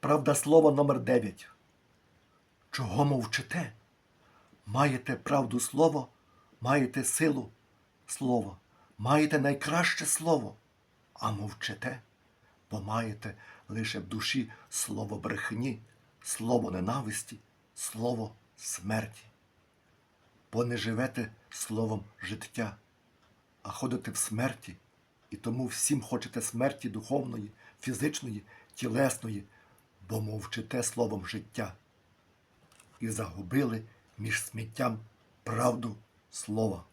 Правда слово номер 9. Чого мовчите? Маєте правду слово, маєте силу слово, маєте найкраще слово, а мовчите, бо маєте лише в душі слово брехні, слово ненависті, слово смерті. Бо не живете словом життя, а ходите в смерті, і тому всім хочете смерті духовної, фізичної, тілесної, бо мовчите словом життя. І загубили між сміттям правду слова.